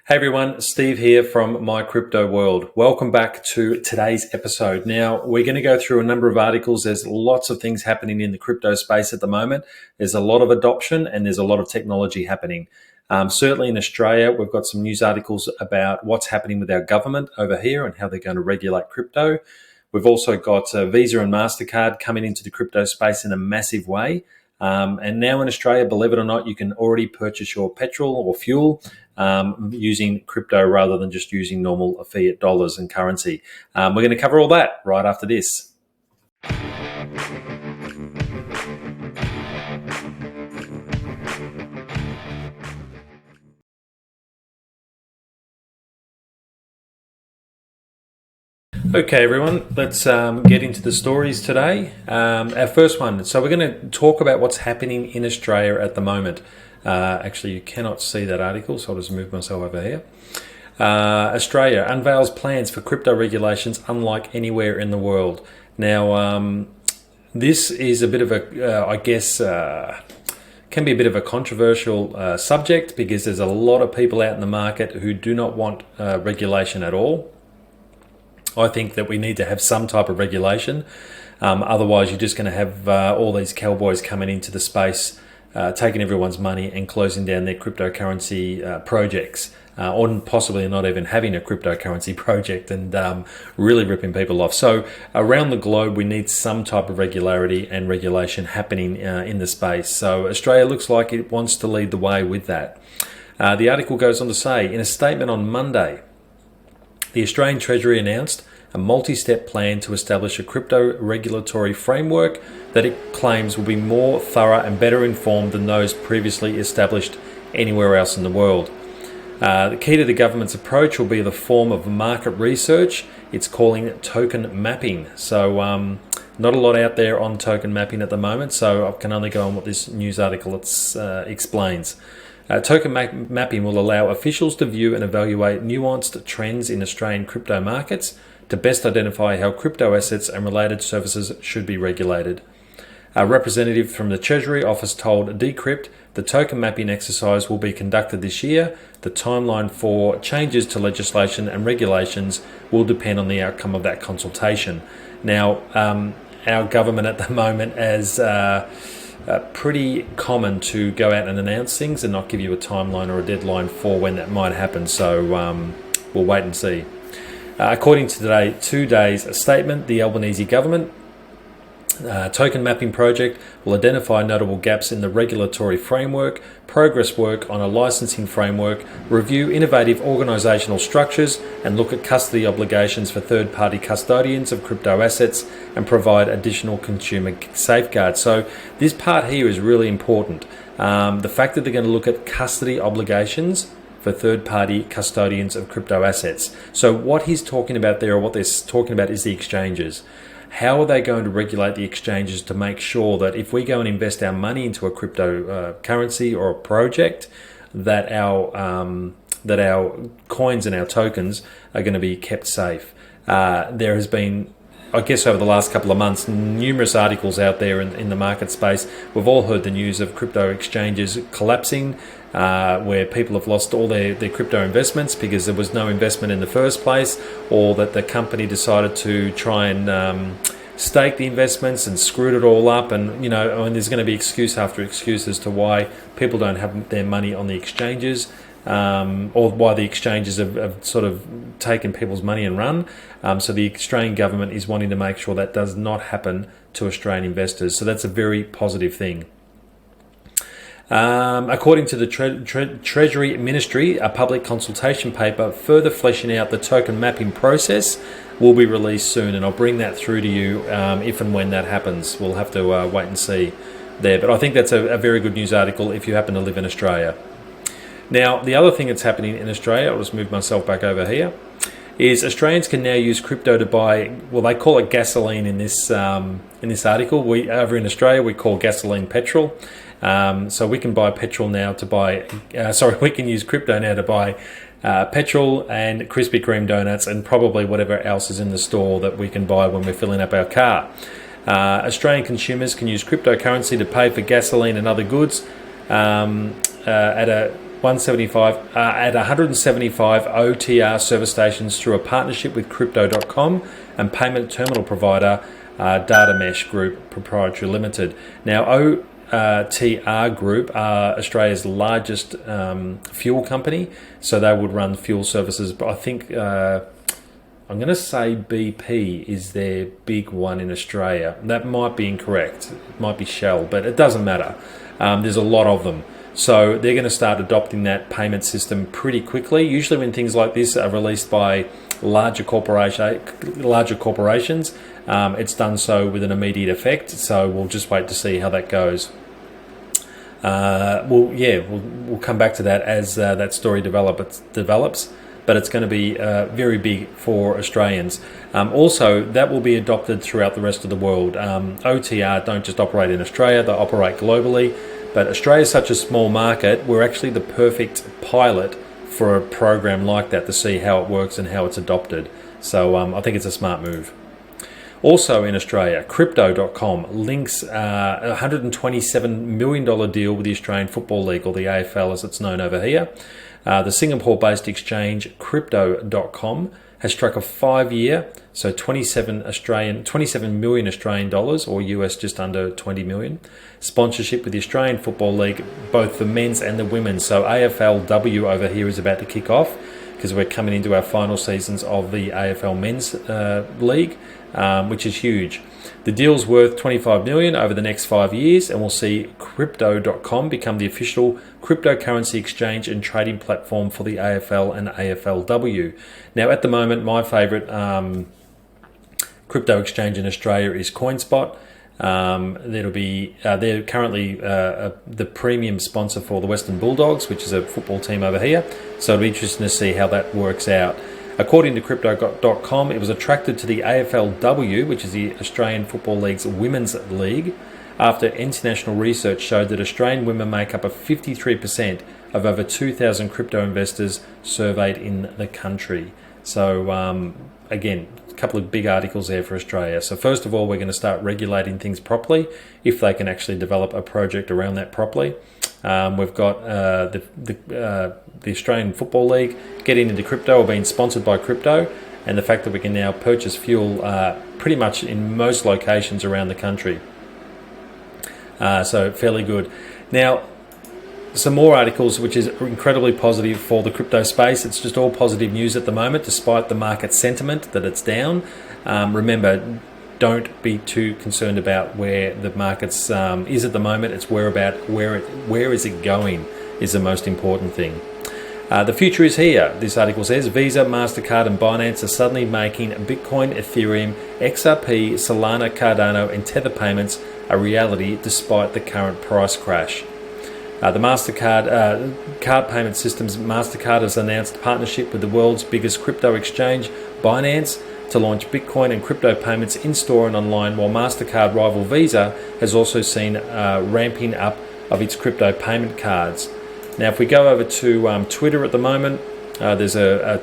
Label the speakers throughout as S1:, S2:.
S1: Hey everyone, Steve here from My Crypto World. Welcome back to today's episode. Now, we're going to go through a number of articles. There's lots of things happening in the crypto space at the moment. There's a lot of adoption and there's a lot of technology happening. Certainly in Australia, we've got some news articles about what's happening with our government over here and how they're going to regulate crypto. We've also got Visa and MasterCard coming into the crypto space in a massive way. And now in Australia, believe it or not, you can already purchase your petrol or fuel using crypto rather than just using normal fiat dollars and currency. We're going to cover all that right after this. Okay, everyone, let's get into the stories today. Our first one. So we're going to talk about what's happening in Australia at the moment. Actually, you cannot see that article, so I'll just move myself over here. Australia unveils plans for crypto regulations unlike anywhere in the world. Now, this is a bit of a, can be a bit of a controversial subject because there's a lot of people out in the market who do not want regulation at all. I think that we need to have some type of regulation. Otherwise, you're just going to have all these cowboys coming into the space, taking everyone's money and closing down their cryptocurrency projects, or possibly not even having a cryptocurrency project and really ripping people off. So around the globe, we need some type of regularity and regulation happening in the space. So Australia looks like it wants to lead the way with that. The article goes on to say, in a statement on Monday, the Australian Treasury announced a multi-step plan to establish a crypto regulatory framework that it claims will be more thorough and better informed than those previously established anywhere else in the world. The key to the government's approach will be the form of market research. It's calling token mapping. So not a lot out there on token mapping at the moment, so I can only go on what this news article explains. Token mapping will allow officials to view and evaluate nuanced trends in Australian crypto markets to best identify how crypto assets and related services should be regulated. A representative from the Treasury Office told Decrypt the token mapping exercise will be conducted this year. The timeline for changes to legislation and regulations will depend on the outcome of that consultation. Now, our government at the moment has pretty common to go out and announce things and not give you a timeline or a deadline for when that might happen. So we'll wait and see. According to today's statement, the Albanese government token mapping project will identify notable gaps in the regulatory framework, progress work on a licensing framework, review innovative organisational structures, and look at custody obligations for third-party custodians of crypto assets and provide additional consumer safeguards. So this part here is really important. The fact that they're going to look at custody obligations for third-party custodians of crypto assets. So what he's talking about there, or what they're talking about, is the exchanges. How are they going to regulate the exchanges to make sure that if we go and invest our money into a cryptocurrency or a project, that our coins and our tokens are going to be kept safe? There has been, I guess, over the last couple of months, numerous articles out there in the market space. We've all heard the news of crypto exchanges collapsing, where people have lost all their crypto investments because there was no investment in the first place, or that the company decided to try and stake the investments and screwed it all up. And there's going to be excuse after excuse as to why people don't have their money on the exchanges, or why the exchanges have sort of taken people's money and run. So the Australian government is wanting to make sure that does not happen to Australian investors. So that's a very positive thing. According to the Treasury Ministry, a public consultation paper further fleshing out the token mapping process will be released soon, and I'll bring that through to you if and when that happens. We'll have to wait and see there. But I think that's a very good news article if you happen to live in Australia. Now, the other thing that's happening in Australia, I'll just move myself back over here, is Australians can now use crypto to buy, well, they call it gasoline in this article. Over in Australia, we call gasoline petrol. So we can buy petrol now to buy, we can use crypto now to buy petrol and Krispy Kreme donuts and probably whatever else is in the store that we can buy when we're filling up our car. Australian consumers can use cryptocurrency to pay for gasoline and other goods at a at 175 OTR service stations through a partnership with Crypto.com and payment terminal provider Data Mesh Group Proprietary Limited. Now, OTR Group are Australia's largest fuel company, so they would run fuel services. But I think I'm going to say BP is their big one in Australia. That might be incorrect. It might be Shell, but it doesn't matter. There's a lot of them. So they're going to start adopting that payment system pretty quickly. Usually when things like this are released by larger corporations, it's done so with an immediate effect. So we'll just wait to see how that goes. We'll come back to that as that story develops. But it's going to be very big for Australians. Also, that will be adopted throughout the rest of the world. OTR don't just operate in Australia, they operate globally. But Australia is such a small market, we're actually the perfect pilot for a program like that to see how it works and how it's adopted. So I think it's a smart move. Also in Australia, Crypto.com links a $127 million deal with the Australian Football League, or the AFL as it's known over here. The Singapore-based exchange Crypto.com has struck a 5-year, so 27 million Australian dollars, or US just under 20 million, sponsorship with the Australian Football League, both the men's and the women's. So AFLW over here is about to kick off because we're coming into our final seasons of the AFL men's league, which is huge. The deal's worth $25 million over the next 5 years, and we'll see Crypto.com become the official cryptocurrency exchange and trading platform for the AFL and AFLW. Now, at the moment, my favourite crypto exchange in Australia is CoinSpot. They're currently the premium sponsor for the Western Bulldogs, which is a football team over here. So it'll be interesting to see how that works out. According to Crypto.com, it was attracted to the AFLW, which is the Australian Football League's women's league, after international research showed that Australian women make up 53% of over 2,000 crypto investors surveyed in the country. So again, a couple of big articles there for Australia. So first of all, we're going to start regulating things properly, if they can actually develop a project around that properly. We've got the Australian Football League getting into crypto, or being sponsored by crypto, and the fact that we can now purchase fuel pretty much in most locations around the country. So fairly good. Now, some more articles, which is incredibly positive for the crypto space. It's just all positive news at the moment, despite the market sentiment that it's down. Remember, don't be too concerned about where the markets is at the moment. It's where is it going is the most important thing. The future is here, this article says. Visa, MasterCard and Binance are suddenly making Bitcoin, Ethereum, XRP, Solana, Cardano and Tether payments a reality despite the current price crash. The MasterCard card payment systems, MasterCard has announced a partnership with the world's biggest crypto exchange, Binance, to launch Bitcoin and crypto payments in-store and online, while MasterCard rival Visa has also seen ramping up of its crypto payment cards. Now, if we go over to Twitter at the moment, there's a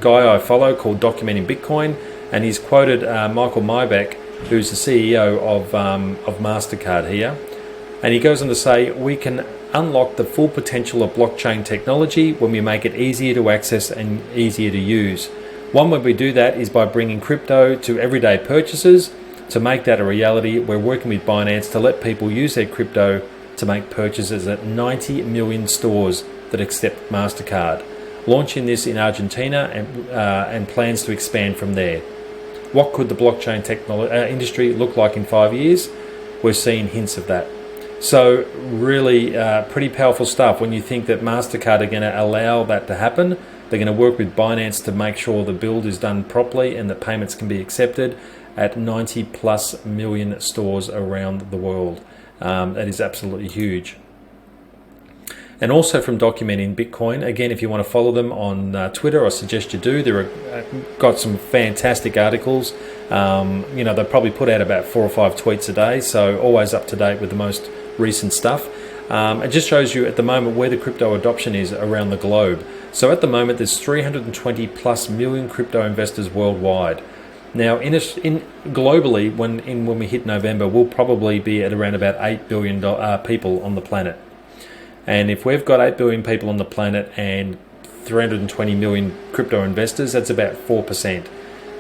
S1: guy I follow called Documenting Bitcoin, and he's quoted Michael Mybeck, who's the CEO of MasterCard here. And he goes on to say, we can unlock the full potential of blockchain technology when we make it easier to access and easier to use. One way we do that is by bringing crypto to everyday purchases. To make that a reality, we're working with Binance to let people use their crypto to make purchases at 90 million stores that accept MasterCard. Launching this in Argentina and plans to expand from there. What could the blockchain industry look like in 5 years? We're seeing hints of that. So really pretty powerful stuff when you think that MasterCard are going to allow that to happen. They're going to work with Binance to make sure the build is done properly and that payments can be accepted at 90 plus million stores around the world. That is absolutely huge. And also from Documenting Bitcoin, again, if you want to follow them on Twitter, I suggest you do. They've got some fantastic articles. They probably put out about 4 or 5 tweets a day, so always up to date with the most recent stuff. It just shows you at the moment where the crypto adoption is around the globe. So at the moment, there's 320 plus million crypto investors worldwide. Now, globally, when we hit November, we'll probably be at around about 8 billion people on the planet. And if we've got 8 billion people on the planet and 320 million crypto investors, that's about 4%.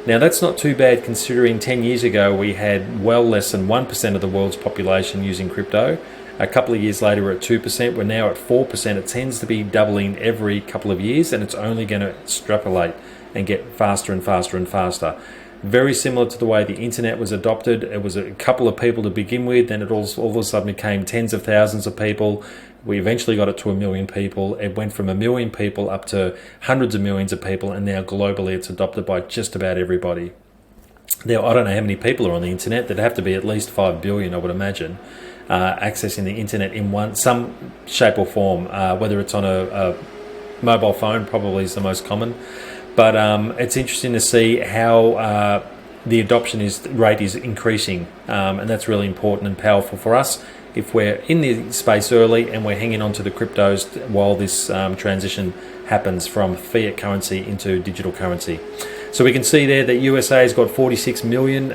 S1: Now that's not too bad considering 10 years ago we had well less than 1% of the world's population using crypto. A couple of years later we're at 2%, we're now at 4%. It tends to be doubling every couple of years, and it's only going to extrapolate and get faster and faster and faster. Very similar to the way the internet was adopted. It was a couple of people to begin with, then it all of a sudden became tens of thousands of people. We eventually got it to 1 million people. It went from 1 million people up to hundreds of millions of people, and now globally it's adopted by just about everybody. Now, I don't know how many people are on the internet. There'd have to be at least 5 billion, I would imagine, accessing the internet in some shape or form, whether it's on a mobile phone, probably is the most common. But it's interesting to see how the adoption rate is increasing, and that's really important and powerful for us if we're in the space early and we're hanging on to the cryptos while this transition happens from fiat currency into digital currency. So we can see there that USA has got 46 million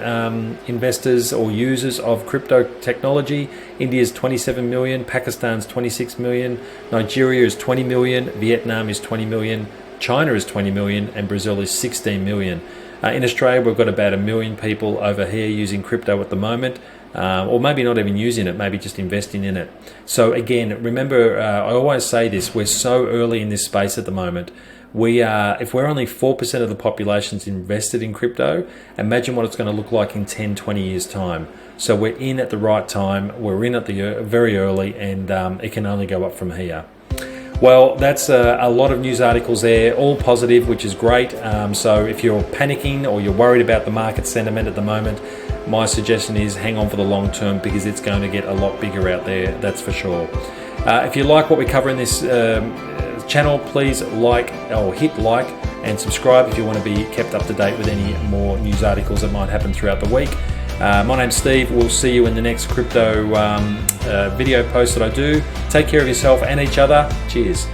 S1: investors or users of crypto technology. India's 27 million, Pakistan's 26 million, Nigeria is 20 million, Vietnam is 20 million, China is 20 million, and Brazil is 16 million. In Australia, we've got about 1 million people over here using crypto at the moment, or maybe not even using it, maybe just investing in it. So again, remember, I always say this, we're so early in this space at the moment. If we're only 4% of the population's invested in crypto, imagine what it's going to look like in 10, 20 years time. So we're in at the right time, we're in at the very early, and it can only go up from here. Well, that's a lot of news articles there, all positive, which is great. So if you're panicking or you're worried about the market sentiment at the moment, my suggestion is hang on for the long term, because it's going to get a lot bigger out there, that's for sure. If you like what we cover in this channel, please hit like and subscribe if you want to be kept up to date with any more news articles that might happen throughout the week. My name's Steve. We'll see you in the next crypto video post that I do. Take care of yourself and each other. Cheers.